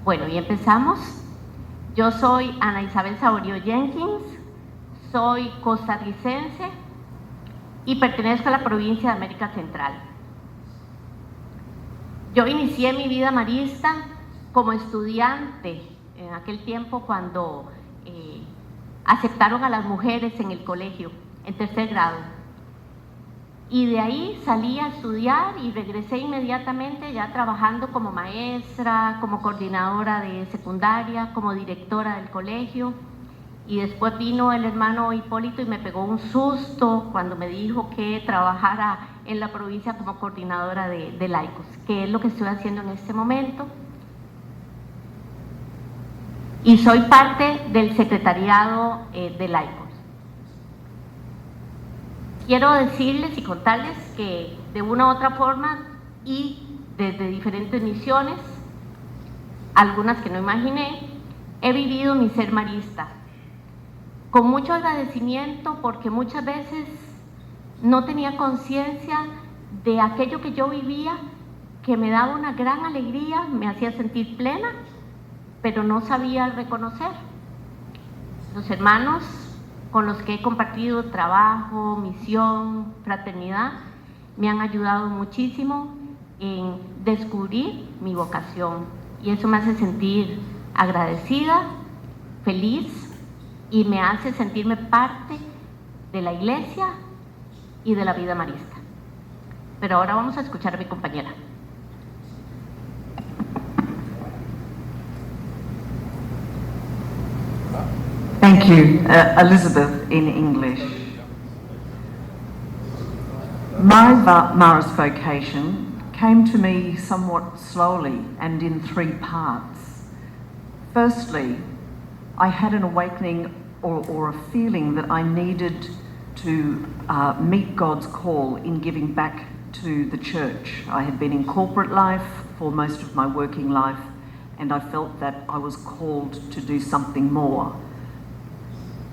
Bueno, y empezamos. Yo soy Ana Isabel Saborío Jenkins, soy costarricense y pertenezco a la provincia de América Central. Yo inicié mi vida marista como estudiante en aquel tiempo cuando aceptaron a las mujeres en el colegio, en tercer grado. Y de ahí salí a estudiar y regresé inmediatamente ya trabajando como maestra, como coordinadora de secundaria, como directora del colegio. Y después vino el hermano Hipólito y me pegó un susto cuando me dijo que trabajara en la provincia como coordinadora de laicos, que es lo que estoy haciendo en este momento. Y soy parte del secretariado de laicos. Quiero decirles y contarles que de una u otra forma y desde diferentes misiones, algunas que no imaginé, he vivido mi ser marista. Con mucho agradecimiento porque muchas veces no tenía conciencia de aquello que yo vivía, que me daba una gran alegría, me hacía sentir plena, pero no sabía reconocer. Los hermanos con los que he compartido trabajo, misión, fraternidad, me han ayudado muchísimo en descubrir mi vocación y eso me hace sentir agradecida, feliz y me hace sentirme parte de la iglesia y de la vida marista. Pero ahora vamos a escuchar a mi compañera. Thank you, Elizabeth in English. My Marist vocation came to me somewhat slowly and in three parts. Firstly, I had an awakening or a feeling that I needed to meet God's call in giving back to the church. I had been in corporate life for most of my working life and I felt that I was called to do something more.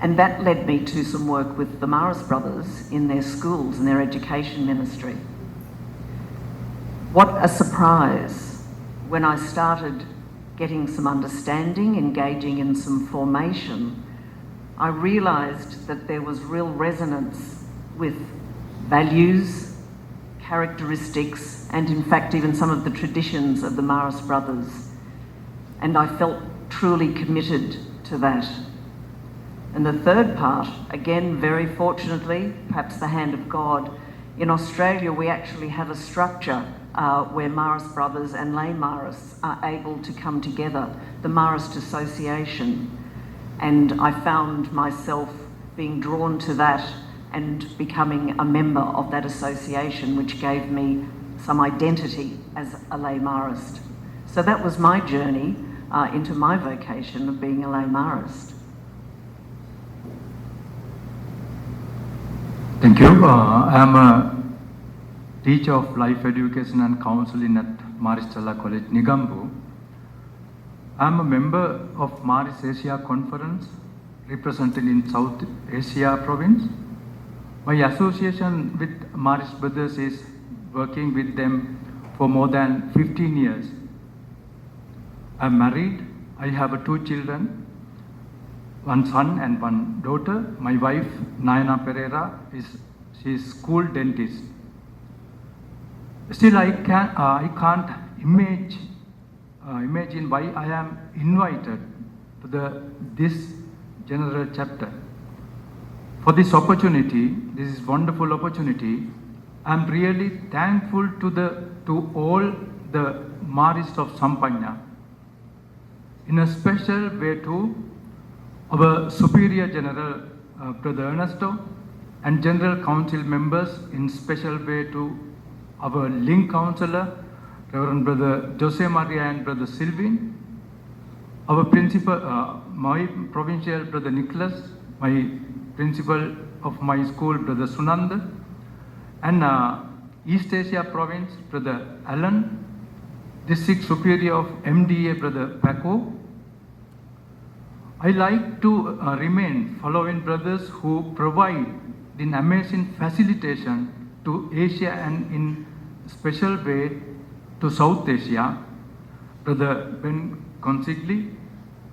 And that led me to some work with the Marist brothers in their schools and their education ministry. What a surprise when I started getting some understanding, engaging in some formation, I realised that there was real resonance with values, characteristics, and in fact even some of the traditions of the Marist brothers. And I felt truly committed to that. And the third part, again, very fortunately, perhaps the hand of God, in Australia we actually have a structure where Marist brothers and lay Marists are able to come together, the Marist Association. And I found myself being drawn to that and becoming a member of that association, which gave me some identity as a lay Marist. So that was my journey into my vocation of being a lay Marist. Thank you. I am a teacher of life education and counseling at Maristella College, Nigambu. I am a member of Marist Asia Conference represented in South Asia province. My association with Marist brothers is working with them for more than 15 years. I am married. I have two children. One son and one daughter. My wife, Nayana Pereira, she is school dentist. Still, I can't imagine why I am invited to this general chapter. For this opportunity, this is wonderful opportunity. I am really thankful to all the Marists of Sampanya. In a special way to our Superior General Brother Ernesto and General Council members, in special way to our link councillor Reverend Brother Jose Maria and Brother Sylvain, our principal, my provincial Brother Nicholas, my principal of my school Brother Sunanda, and East Asia province Brother Alan, District Superior of MDA Brother Paco. I like to remain following brothers who provide an amazing facilitation to Asia and in special way to South Asia. Brother Ben Consigli,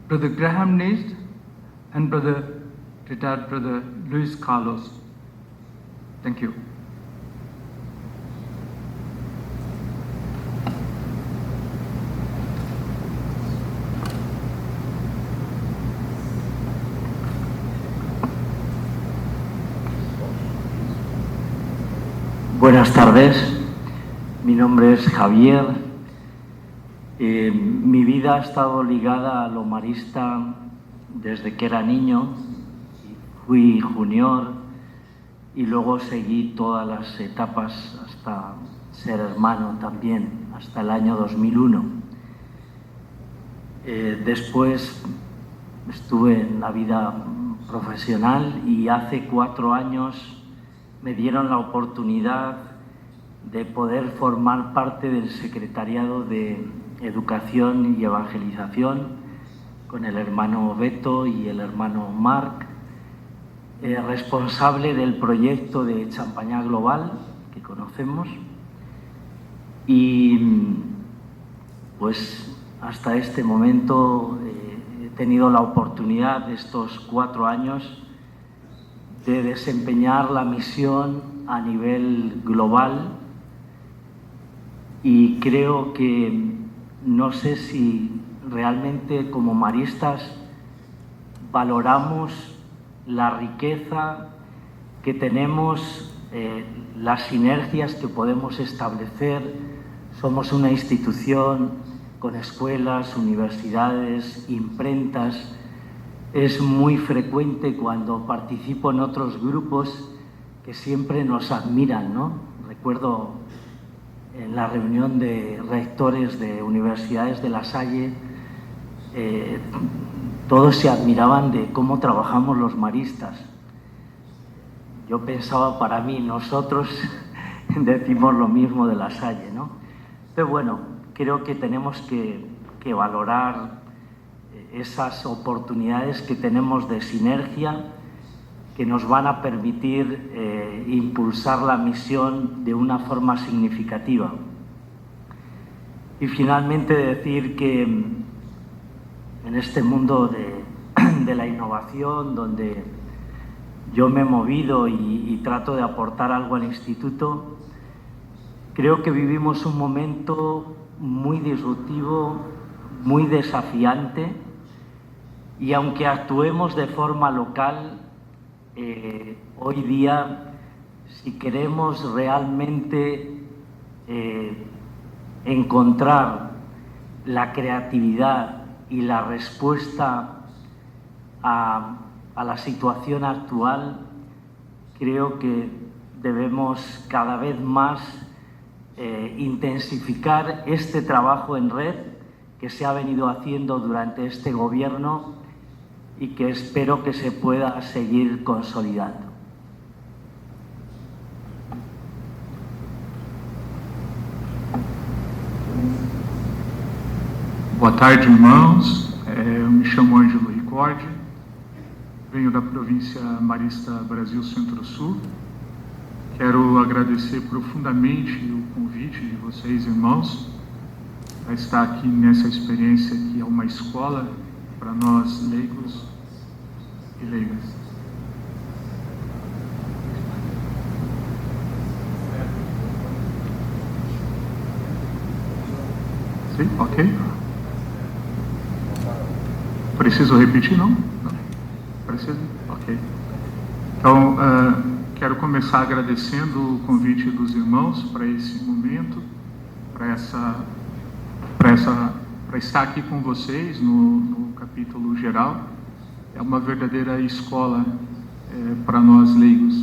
Brother Graham Nast, and retired Brother Luis Carlos. Thank you. Buenas tardes, mi nombre es Javier. Mi vida ha estado ligada a lo marista desde que era niño. Fui junior y luego seguí todas las etapas hasta ser hermano también, hasta el año 2001. Después estuve en la vida profesional y hace 4 años me dieron la oportunidad de poder formar parte del secretariado de Educación y Evangelización con el hermano Beto y el hermano Marc, responsable del proyecto de Champaña Global que conocemos, y pues hasta este momento he tenido la oportunidad de estos 4 años de desempeñar la misión a nivel global, y creo que no sé si realmente como maristas valoramos la riqueza que tenemos, las sinergias que podemos establecer. Somos una institución con escuelas, universidades, imprentas. Es muy frecuente cuando participo en otros grupos que siempre nos admiran, ¿no? Recuerdo en la reunión de rectores de universidades de La Salle, todos se admiraban de cómo trabajamos los maristas. Yo pensaba, para mí, nosotros decimos lo mismo de La Salle, ¿no? Pero bueno, creo que tenemos que valorar esas oportunidades que tenemos de sinergia que nos van a permitir impulsar la misión de una forma significativa. Y finalmente decir que en este mundo de la innovación, donde yo me he movido y trato de aportar algo al instituto, creo que vivimos un momento muy disruptivo, muy desafiante, y aunque actuemos de forma local, hoy día, si queremos realmente encontrar la creatividad y la respuesta a la situación actual, creo que debemos cada vez más intensificar este trabajo en red que se ha venido haciendo durante este gobierno y que espero que se pueda seguir consolidando. Boa tarde, irmãos. Eu me chamo Ângelo Ricordi, venho da província marista Brasil Centro-Sul. Quero agradecer profundamente o convite de vocês, irmãos, para estar aqui nessa experiência que é uma escola para nós leigos e leigas. Sim, ok. Preciso repetir, não? Não? Preciso? Ok. Então, quero começar agradecendo o convite dos irmãos para esse momento, para estar aqui com vocês no Capítulo Geral. É uma verdadeira escola para nós leigos.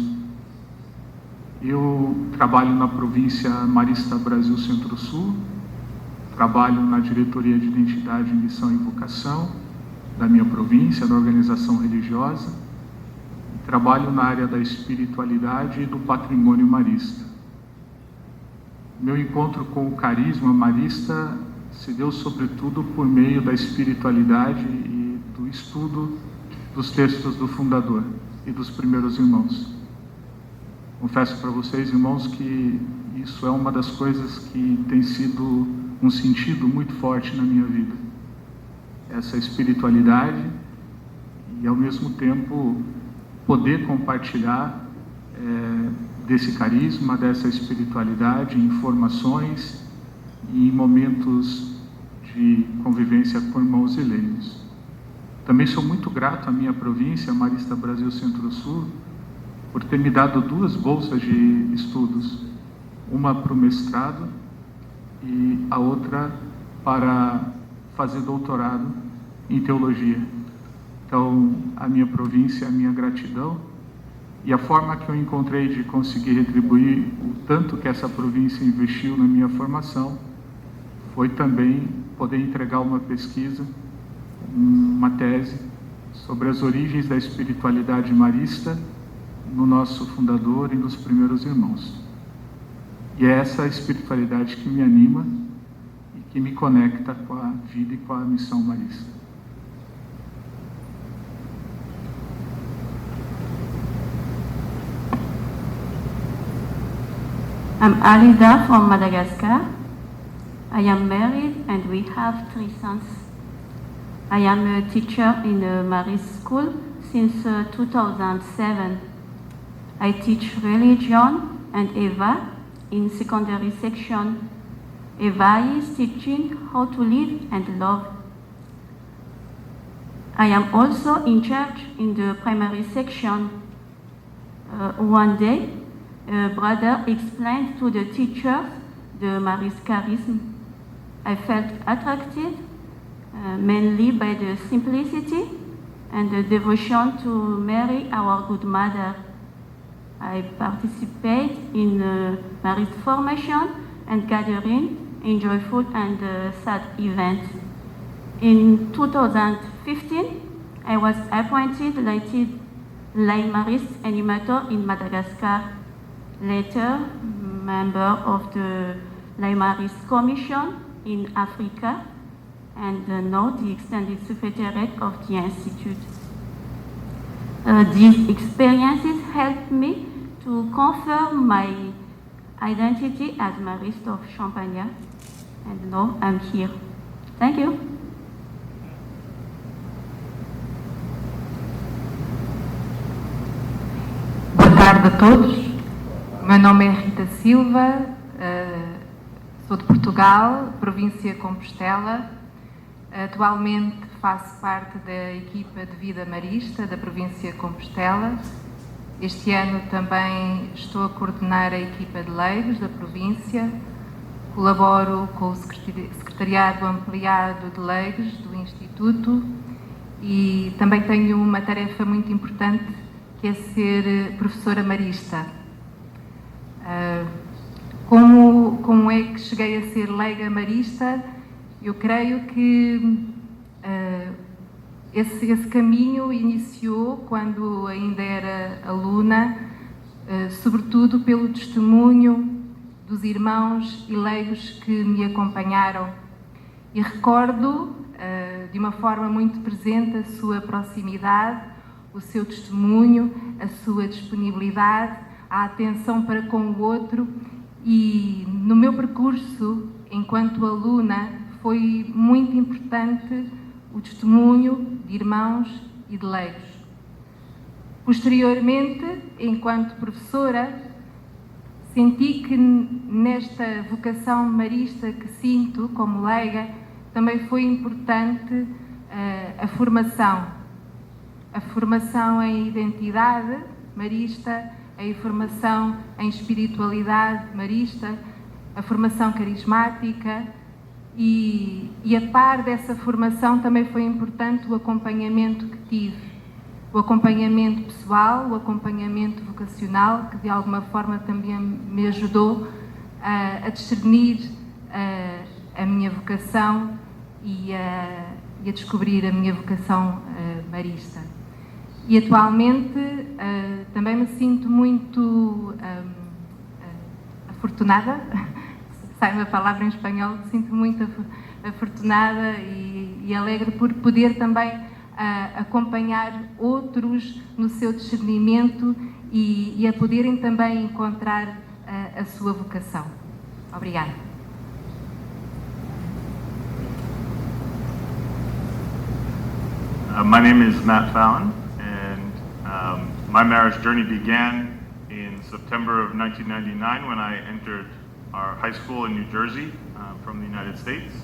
Eu trabalho na província marista Brasil Centro-Sul, trabalho na diretoria de identidade, missão e vocação da minha província, da organização religiosa, e trabalho na área da espiritualidade e do patrimônio marista. Meu encontro com o carisma marista se deu sobretudo por meio da espiritualidade e do estudo dos textos do fundador e dos primeiros irmãos. Confesso para vocês, irmãos, que isso é uma das coisas que tem sido um sentido muito forte na minha vida. essa espiritualidade e, ao mesmo tempo, poder compartilhar desse carisma, dessa espiritualidade, informações e momentos de convivência com irmãos e leigos. Também sou muito grato à minha província, Marista Brasil Centro-Sul, por ter me dado 2 bolsas de estudos, uma para o mestrado e a outra para fazer doutorado em teologia. Então, a minha província, a minha gratidão, e a forma que eu encontrei de conseguir retribuir o tanto que essa província investiu na minha formação foi também poder entregar uma pesquisa, uma tese sobre as origens da espiritualidade marista no nosso fundador e nos primeiros irmãos. E é essa espiritualidade que me anima e que me conecta com a vida e com a missão marista. I'm Alida from Madagascar. I am married and we have 3 sons. I am a teacher in a marist school since 2007. I teach religion and Eva in secondary section. Eva is teaching how to live and love. I am also in charge in the primary section. One day, a brother explained to the teachers the marist charism. I felt attracted mainly by the simplicity and the devotion to Mary, our good mother. I participate in marist formation and gathering in joyful and sad events. In 2015, I was appointed lay marist animator in Madagascar. Later, member of the Lay Marist Commission in Africa, and now the extended secretariat of the Institute. These experiences helped me to confirm my identity as Marist of Champagne, and now I'm here. Thank you. Boa tarde a todos. O meu nome é Rita Silva, sou de Portugal, província de Compostela. Atualmente faço parte da equipa de vida marista da província de Compostela. Este ano também estou a coordenar a equipa de leigos da província. Colaboro com o secretariado ampliado de leigos do Instituto e também tenho uma tarefa muito importante, que é ser professora marista. Como é que cheguei a ser leiga marista? Eu creio que esse caminho iniciou quando ainda era aluna, sobretudo pelo testemunho dos irmãos e leigos que me acompanharam. E recordo de uma forma muito presente a sua proximidade, o seu testemunho, a sua disponibilidade, a atenção para com o outro, e no meu percurso enquanto aluna foi muito importante o testemunho de irmãos e de leigos. Posteriormente, enquanto professora, senti que nesta vocação marista que sinto como leiga também foi importante a formação em identidade marista, a formação em espiritualidade marista, a formação carismática e a par dessa formação também foi importante o acompanhamento que tive, o acompanhamento pessoal, o acompanhamento vocacional, que de alguma forma também me ajudou a discernir a minha vocação e a descobrir a minha vocação marista. E atualmente também me sinto muito afortunada, sai uma palavra em espanhol, sinto muito afortunada e alegre por poder também acompanhar outros no seu discernimento e a poderem também encontrar a sua vocação. Obrigada. My name is Matt Fallon, and my marriage journey began in September of 1999 when I entered our high school in New Jersey from the United States.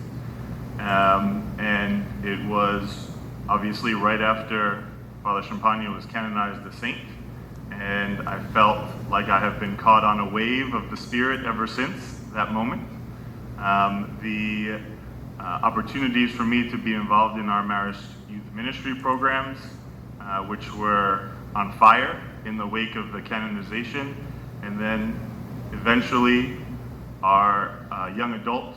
And it was obviously right after Father Champagne was canonized a saint, and I felt like I have been caught on a wave of the Spirit ever since that moment. The opportunities for me to be involved in our marist youth ministry programs, which were on fire in the wake of the canonization, and then eventually our young adult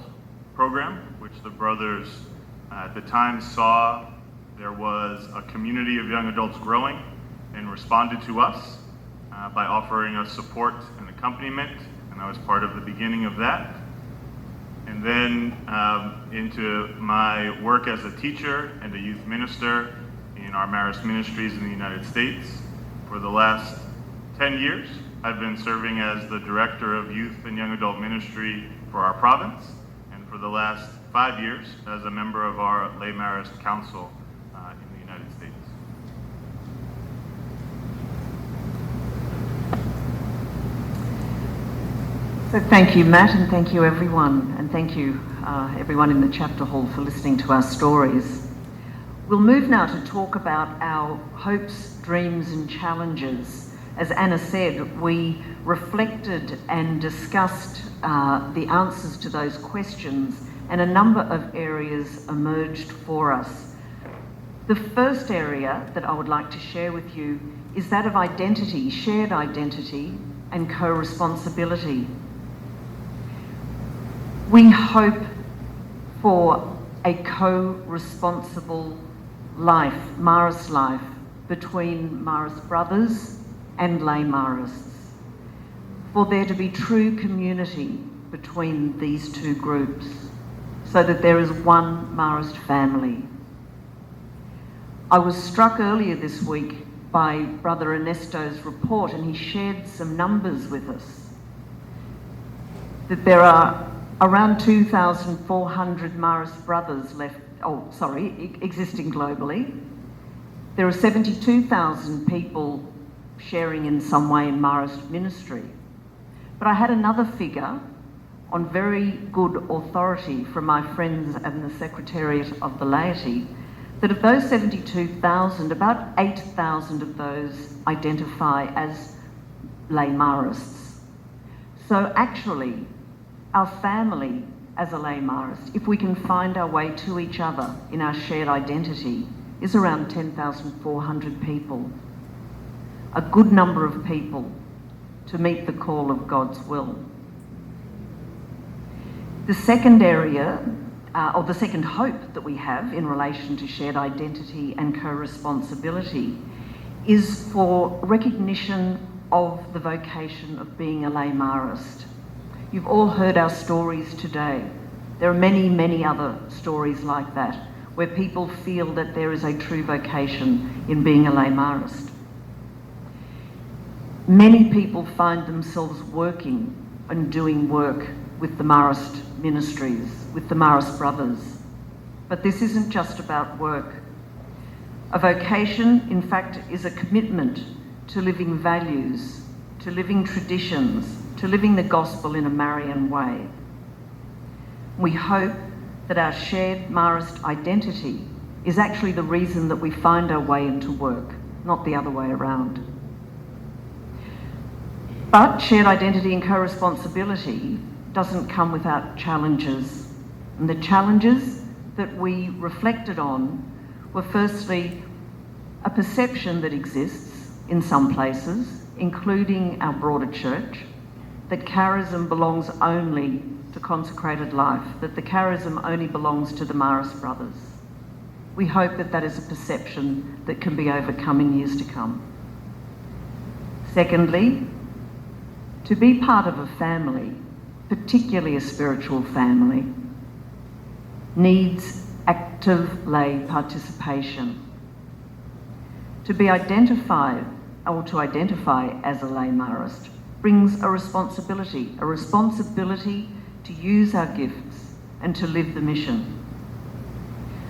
program, which the brothers at the time saw there was a community of young adults growing, and responded to us by offering us support and accompaniment, and I was part of the beginning of that. And then into my work as a teacher and a youth minister in our marist ministries in the United States. For the last 10 years, I've been serving as the director of youth and young adult ministry for our province, and for the last 5 years as a member of our lay marist council in the United States. So thank you, Matt, and thank you, everyone. And thank you, everyone in the chapter hall, for listening to our stories. We'll move now to talk about our hopes, dreams, and challenges. As Anna said, we reflected and discussed the answers to those questions, and a number of areas emerged for us. The first area that I would like to share with you is that of identity, shared identity, and co-responsibility. We hope for a co-responsible life, marist life, between marist brothers and lay marists, for there to be true community between these two groups, so that there is one marist family. I was struck earlier this week by Brother Ernesto's report, and he shared some numbers with us, that there are around 2,400 marist brothers existing globally. There are 72,000 people sharing in some way in marist ministry. But I had another figure on very good authority from my friends and the Secretariat of the Laity, that of those 72,000, about 8,000 of those identify as lay marists. So actually, our family as a lay marist, if we can find our way to each other in our shared identity, is around 10,400 people. A good number of people to meet the call of God's will. The second area, or the second hope that we have in relation to shared identity and co-responsibility, is for recognition of the vocation of being a lay marist. You've all heard our stories today. There are many, many other stories like that, where people feel that there is a true vocation in being a lay marist. Many people find themselves working and doing work with the marist ministries, with the marist brothers. But this isn't just about work. A vocation, in fact, is a commitment to living values, to living traditions, to living the gospel in a Marian way. We hope that our shared marist identity is actually the reason that we find our way into work, not the other way around. But shared identity and co-responsibility doesn't come without challenges. And the challenges that we reflected on were firstly a perception that exists in some places, including our broader church, that charism belongs only to consecrated life, that the charism only belongs to the marist brothers. We hope that that is a perception that can be overcome in years to come. Secondly, to be part of a family, particularly a spiritual family, needs active lay participation. To be identified, or to identify as a lay marist, brings a responsibility to use our gifts and to live the mission.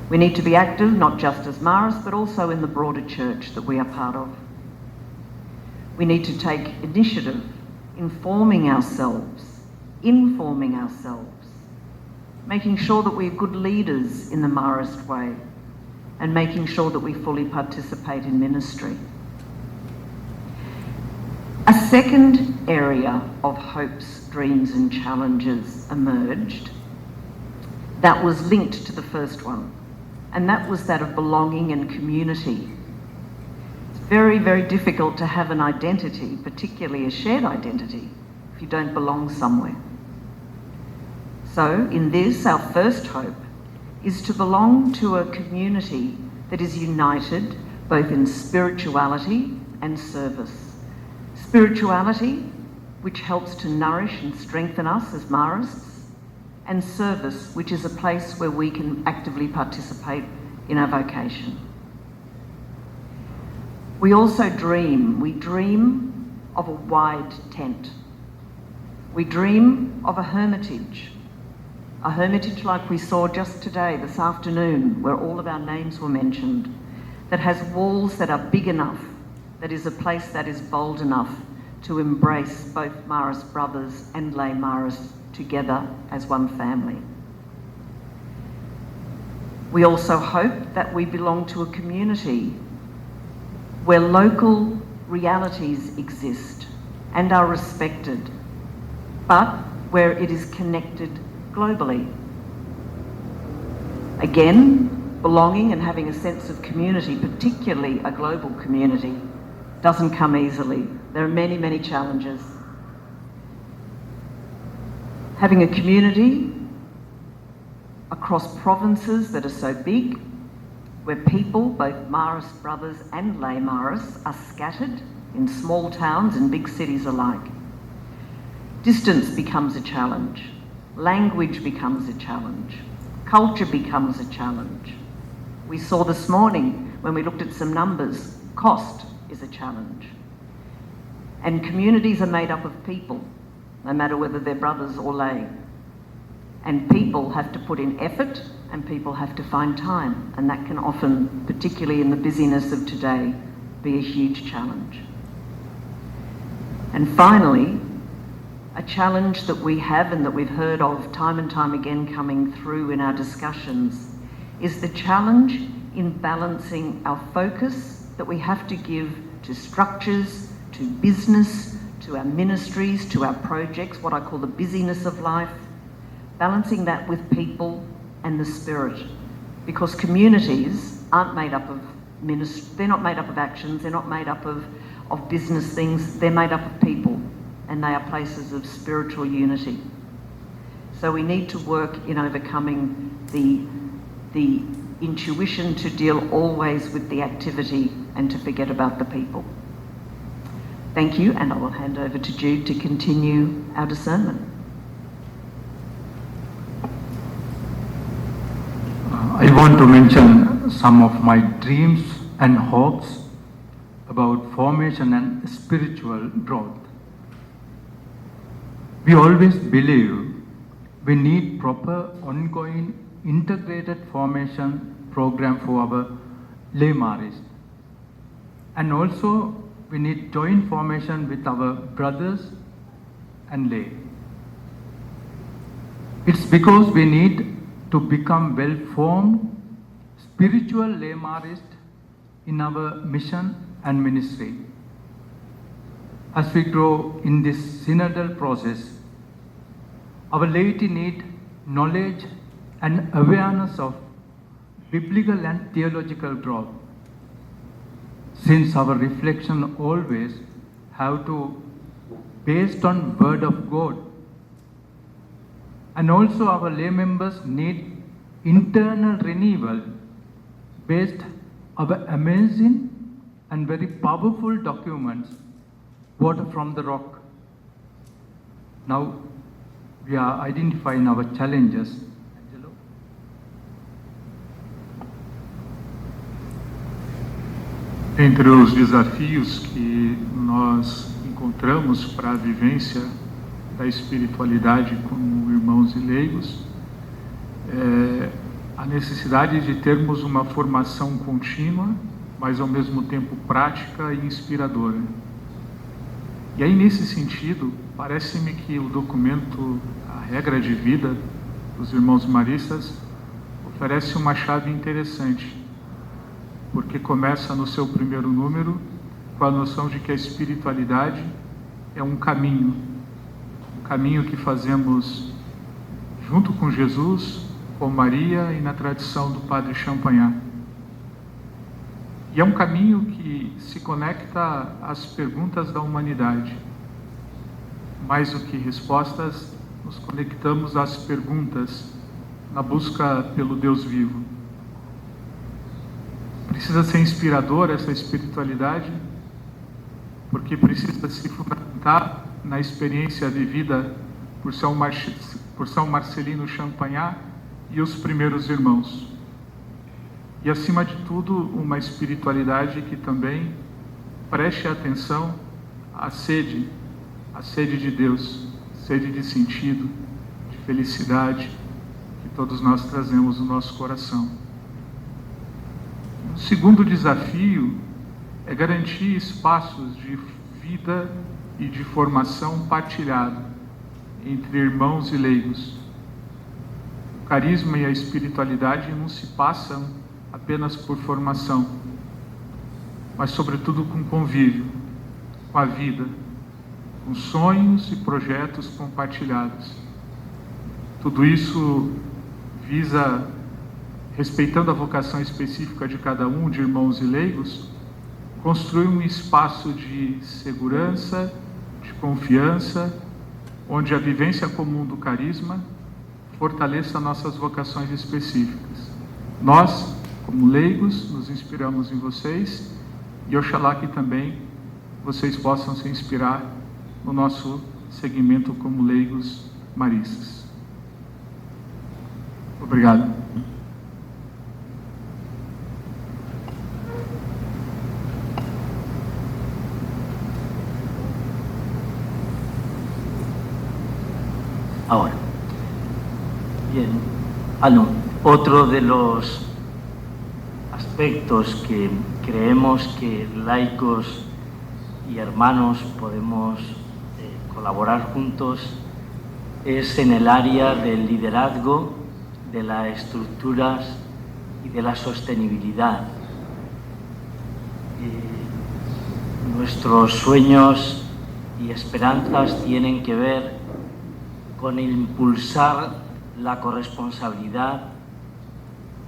We need to be active not just as marists but also in the broader church that we are part of. We need to take initiative, informing ourselves, making sure that we're good leaders in the marist way, and making sure that we fully participate in ministry. A second area of hopes, dreams and challenges emerged that was linked to the first one, and that was that of belonging and community. It's very, very difficult to have an identity, particularly a shared identity, if you don't belong somewhere. So in this, our first hope is to belong to a community that is united both in spirituality and service. Spirituality, which helps to nourish and strengthen us as marists, and service, which is a place where we can actively participate in our vocation. We also dream. We dream of a wide tent. We dream of a hermitage like we saw just today, this afternoon, where all of our names were mentioned, that has walls that are big enough, that is a place that is bold enough to embrace both marist brothers and lay marists together as one family. We also hope that we belong to a community where local realities exist and are respected, but where it is connected globally. Again, belonging and having a sense of community, particularly a global community, doesn't come easily. There are many, many challenges. Having a community across provinces that are so big, where people, both marist brothers and lay marists, are scattered in small towns and big cities alike. Distance becomes a challenge. Language becomes a challenge. Culture becomes a challenge. We saw this morning when we looked at some numbers, cost is a challenge. And communities are made up of people, no matter whether they're brothers or lay. And people have to put in effort and people have to find time. And that can often, particularly in the busyness of today, be a huge challenge. And finally, a challenge that we have and that we've heard of time and time again coming through in our discussions is the challenge in balancing our focus that we have to give to structures, to business, to our ministries, to our projects, what I call the busyness of life, balancing that with people and the spirit. Because communities aren't made up of they're not made up of actions, they're not made up of business things, they're made up of people, and they are places of spiritual unity. So we need to work in overcoming the intuition to deal always with the activity and to forget about the people. Thank you, and I will hand over to Jude to continue our discernment. I want to mention some of my dreams and hopes about formation and spiritual growth. We always believe we need proper ongoing integrated formation program for our lay marists. And also we need joint formation with our brothers and lay. It's because we need to become well-formed spiritual lay marists in our mission and ministry. As we grow in this synodal process, our laity need knowledge and awareness of biblical and theological growth, since our reflection always have to based on Word of God. And also our lay members need internal renewal based on amazing and very powerful documents, Water from the Rock. Now we are identifying our challenges. Angelo? Entre os desafios que nós encontramos para a vivência da espiritualidade como irmãos e leigos, a necessidade de termos uma formação contínua, mas ao mesmo tempo prática e inspiradora. E aí, nesse sentido, parece-me que o documento A Regra de Vida dos Irmãos Maristas oferece uma chave interessante, porque começa no seu primeiro número com a noção de que a espiritualidade é um caminho que fazemos junto com Jesus, com Maria e na tradição do Padre Champagnat. E é um caminho que se conecta às perguntas da humanidade. Mais do que respostas, nos conectamos às perguntas na busca pelo Deus vivo. Precisa ser inspiradora essa espiritualidade, porque precisa se fundamentar na experiência vivida por São Marcelino Champagnat e os primeiros irmãos. E, acima de tudo, uma espiritualidade que também preste atenção à sede de Deus, sede de sentido, de felicidade, que todos nós trazemos no nosso coração. O segundo desafio é garantir espaços de vida e de formação partilhado entre irmãos e leigos. O carisma e a espiritualidade não se passam apenas por formação, mas sobretudo com convívio, com a vida, com sonhos e projetos compartilhados. Tudo isso visa, respeitando a vocação específica de cada um, de irmãos e leigos, construir um espaço de segurança, de confiança, onde a vivência comum do carisma fortaleça nossas vocações específicas. Nós, como leigos, nos inspiramos em vocês e oxalá que também vocês possam se inspirar no nosso segmento como leigos maristas. Obrigado. Ahora, bien, otro de los aspectos que creemos que laicos y hermanos podemos colaborar juntos es en el área del liderazgo, de las estructuras y de la sostenibilidad. Nuestros sueños y esperanzas tienen que ver con impulsar la corresponsabilidad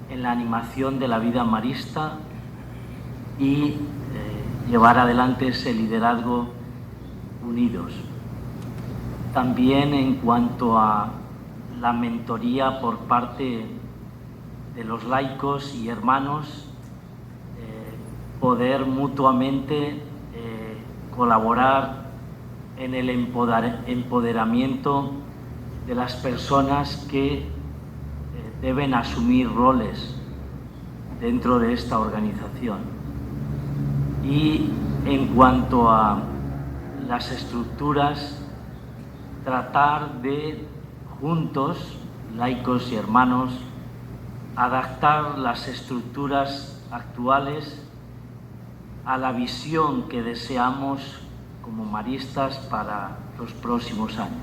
en la animación de la vida marista y llevar adelante ese liderazgo unidos. También en cuanto a la mentoría por parte de los laicos y hermanos, poder mutuamente colaborar en el empoderamiento de las personas que deben asumir roles dentro de esta organización. Y en cuanto a las estructuras, tratar de juntos, laicos y hermanos, adaptar las estructuras actuales a la visión que deseamos como maristas para los próximos años.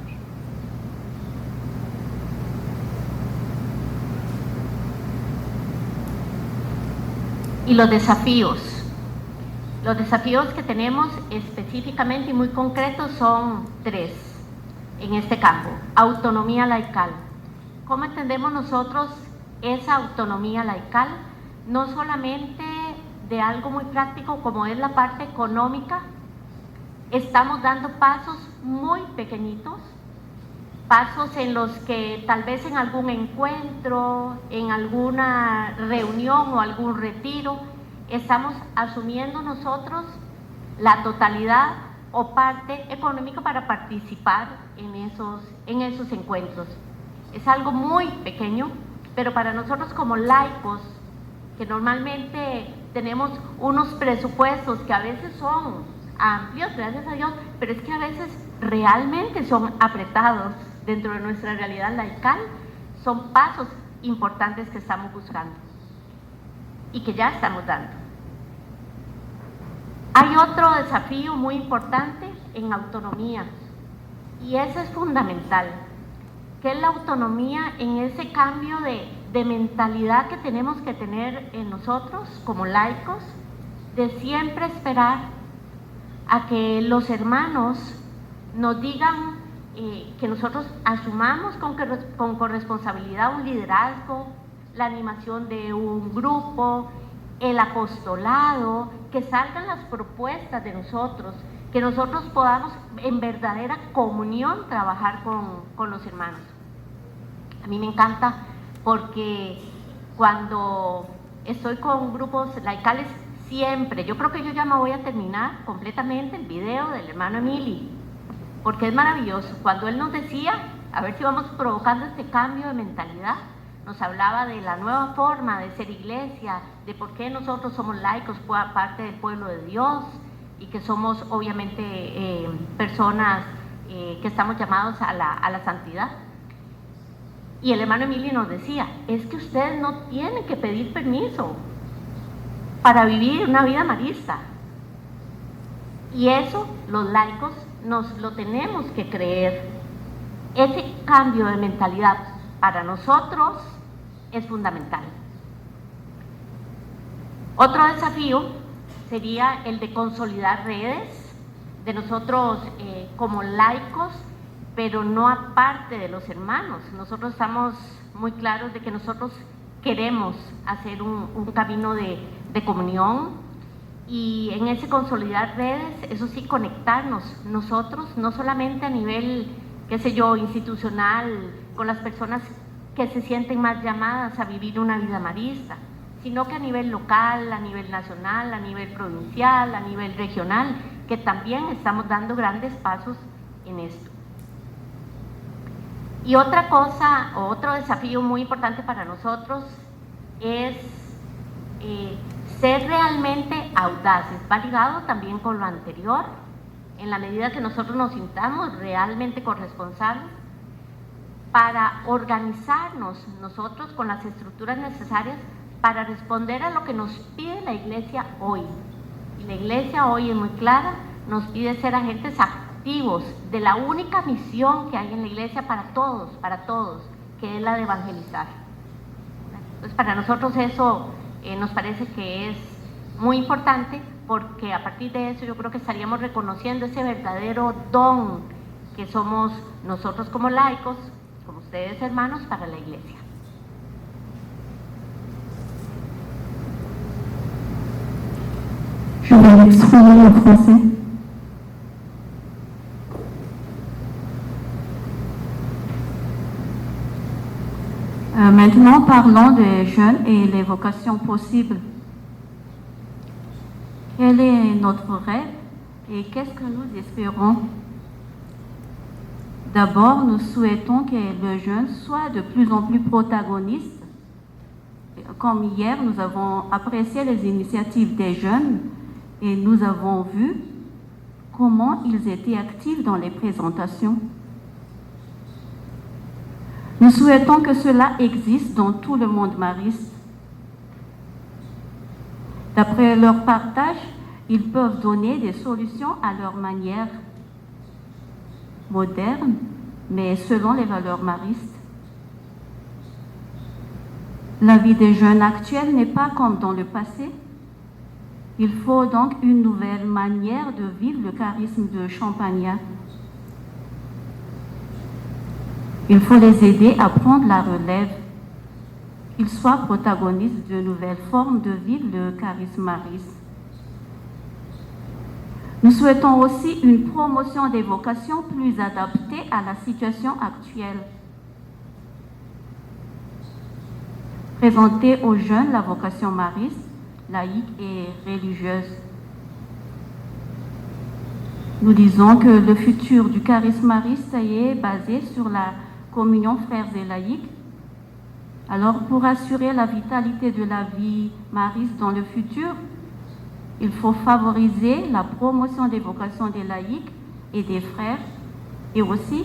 Y los desafíos que tenemos específicamente y muy concretos son 3 en este campo. Autonomía laical. ¿Cómo entendemos nosotros esa autonomía laical? No solamente de algo muy práctico como es la parte económica, estamos dando pasos muy pequeñitos, pasos en los que tal vez en algún encuentro, en alguna reunión o algún retiro, estamos asumiendo nosotros la totalidad o parte económica para participar en esos encuentros. Es algo muy pequeño, pero para nosotros como laicos, que normalmente tenemos unos presupuestos que a veces son amplios, gracias a Dios, pero es que a veces realmente son apretados dentro de nuestra realidad laical, son pasos importantes que estamos buscando y que ya estamos dando. Hay otro desafío muy importante en autonomía, y ese es fundamental, que es la autonomía en ese cambio de mentalidad que tenemos que tener en nosotros como laicos, de siempre esperar a que los hermanos nos digan, que nosotros asumamos con corresponsabilidad un liderazgo, la animación de un grupo, el apostolado, que salgan las propuestas de nosotros, que nosotros podamos en verdadera comunión trabajar con los hermanos. A mí me encanta porque cuando estoy con grupos laicales, siempre, yo creo que yo ya me voy a terminar completamente el video del hermano Emili, porque es maravilloso. Cuando él nos decía, a ver si vamos provocando este cambio de mentalidad, nos hablaba de la nueva forma de ser iglesia, de por qué nosotros somos laicos, parte del pueblo de Dios, y que somos obviamente personas que estamos llamados a la santidad. Y el hermano Emilio nos decía, es que ustedes no tienen que pedir permiso para vivir una vida marista. Y eso los laicos nos lo tenemos que creer. Ese cambio de mentalidad para nosotros es fundamental. Otro desafío sería el de consolidar redes de nosotros como laicos, pero no aparte de los hermanos. Nosotros estamos muy claros de que nosotros queremos hacer un camino de comunión, y en ese consolidar redes, eso sí, conectarnos nosotros, no solamente a nivel, qué sé yo, institucional, con las personas que se sienten más llamadas a vivir una vida marista, sino que a nivel local, a nivel nacional, a nivel provincial, a nivel regional, que también estamos dando grandes pasos en esto. Y otra cosa, o otro desafío muy importante para nosotros es ser realmente audaces. Va ligado también con lo anterior, en la medida que nosotros nos sintamos realmente corresponsables para organizarnos nosotros con las estructuras necesarias para responder a lo que nos pide la iglesia hoy. Y la iglesia hoy es muy clara, nos pide ser agentes activos de la única misión que hay en la iglesia para todos, que es la de evangelizar. Entonces, para nosotros eso nos parece que es muy importante, porque a partir de eso yo creo que estaríamos reconociendo ese verdadero don que somos nosotros como laicos, como ustedes hermanos, para la iglesia. Je vais m'exprimer en français. Maintenant, parlons des jeunes et les vocations possibles. Quel est notre rêve et qu'est-ce que nous espérons? D'abord, nous souhaitons que le jeune soit de plus en plus protagoniste. Comme hier, nous avons apprécié les initiatives des jeunes et nous avons vu comment ils étaient actifs dans les présentations. Nous souhaitons que cela existe dans tout le monde mariste. D'après leur partage, ils peuvent donner des solutions à leur manière, moderne, mais selon les valeurs maristes. La vie des jeunes actuels n'est pas comme dans le passé. Il faut donc une nouvelle manière de vivre le charisme de Champagnat. Il faut les aider à prendre la relève, qu'ils soient protagonistes de nouvelles formes de vivre le charisme mariste. Nous souhaitons aussi une promotion des vocations plus adaptée à la situation actuelle. Présenter aux jeunes la vocation mariste, laïque et religieuse. Nous disons que le futur du charisme mariste est basé sur la communion frères et laïcs. Alors, pour assurer la vitalité de la vie mariste dans le futur, il faut favoriser la promotion des vocations des laïcs et des frères, et aussi,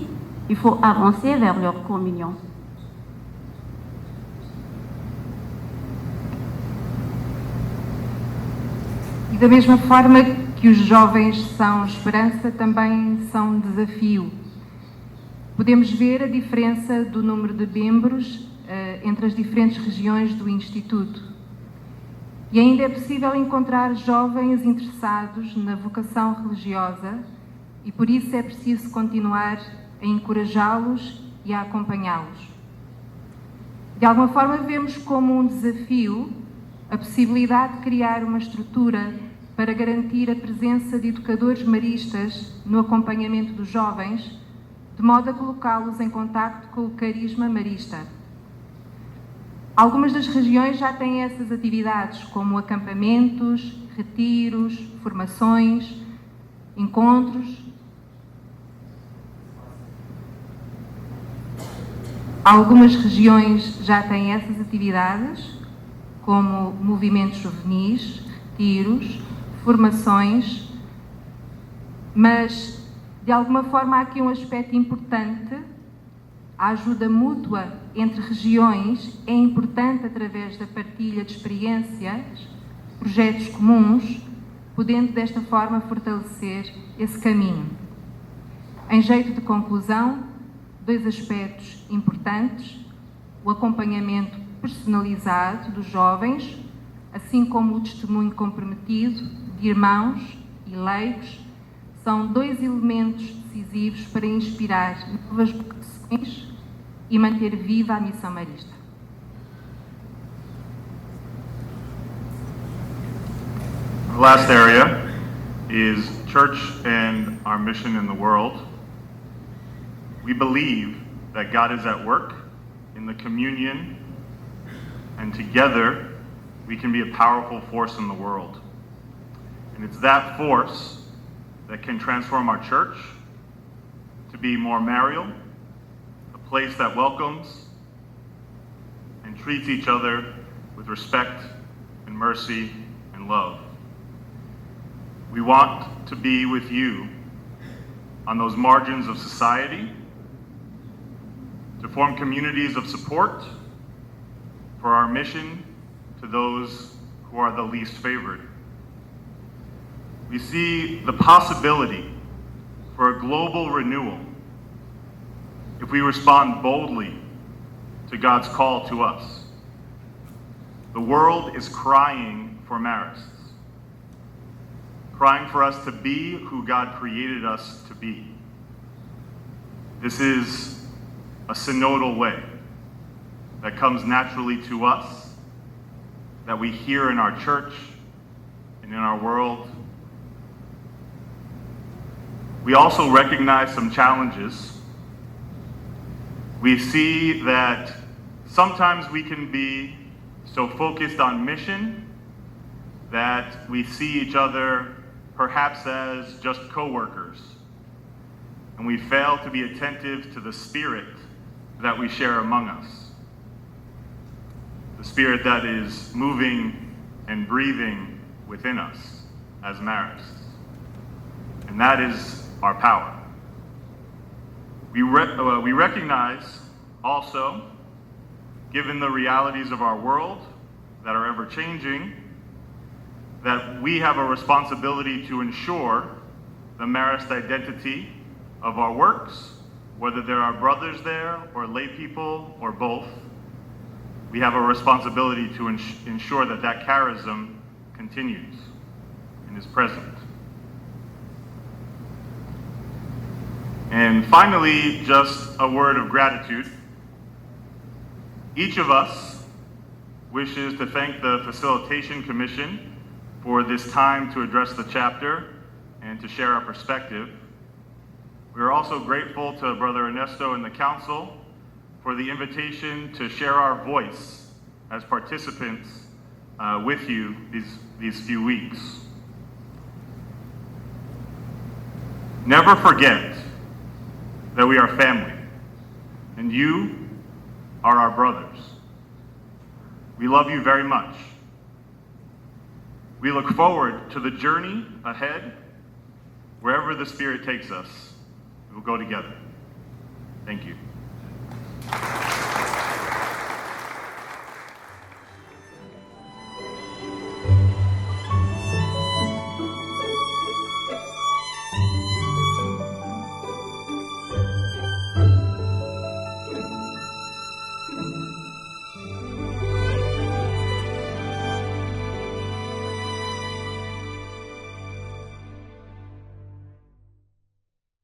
il faut avancer vers leur communion. Da mesma forma que os jovens são esperança, também são desafio. Podemos ver a diferença do número de membros entre as diferentes regiões do Instituto. E ainda é possível encontrar jovens interessados na vocação religiosa e por isso é preciso continuar a encorajá-los e a acompanhá-los. De alguma forma vemos como um desafio a possibilidade de criar uma estrutura para garantir a presença de educadores maristas no acompanhamento dos jovens, de modo a colocá-los em contacto com o carisma marista. Algumas das regiões já têm essas atividades, como acampamentos, retiros, formações, encontros. Algumas regiões já têm essas atividades, como movimentos juvenis, retiros, formações, mas de alguma forma há aqui um aspecto importante. A ajuda mútua entre regiões é importante através da partilha de experiências, projetos comuns, podendo desta forma fortalecer esse caminho. Em jeito de conclusão, 2 aspectos importantes: o acompanhamento personalizado dos jovens, assim como o testemunho comprometido de irmãos e leigos, são 2 elementos decisivos para inspirar novas vocações e manter viva a missão marista. The last area is church and our mission in the world. We believe that God is at work in the communion, and together we can be a powerful force in the world. And it's that force that can transform our church to be more marial, a place that welcomes and treats each other with respect and mercy and love. We want to be with you on those margins of society, to form communities of support for our mission to those who are the least favored. We see the possibility for a global renewal if we respond boldly to God's call to us. The world is crying for marists, crying for us to be who God created us to be. This is a synodal way that comes naturally to us, that we hear in our church and in our world. We also recognize some challenges. We see that sometimes we can be so focused on mission that we see each other perhaps as just co-workers, and we fail to be attentive to the spirit that we share among us, the spirit that is moving and breathing within us as marists, and that is our power. We recognize also, given the realities of our world that are ever changing, that we have a responsibility to ensure the marist identity of our works, whether there are brothers there or lay people or both. We have a responsibility to ensure that that charism continues and is present. And finally, just a word of gratitude. Each of us wishes to thank the Facilitation Commission for this time to address the chapter and to share our perspective. We are also grateful to Brother Ernesto and the Council for the invitation to share our voice as participants with you these few weeks. Never forget that we are family, and you are our brothers. We love you very much. We look forward to the journey ahead. Wherever the Spirit takes us, we will go together. Thank you.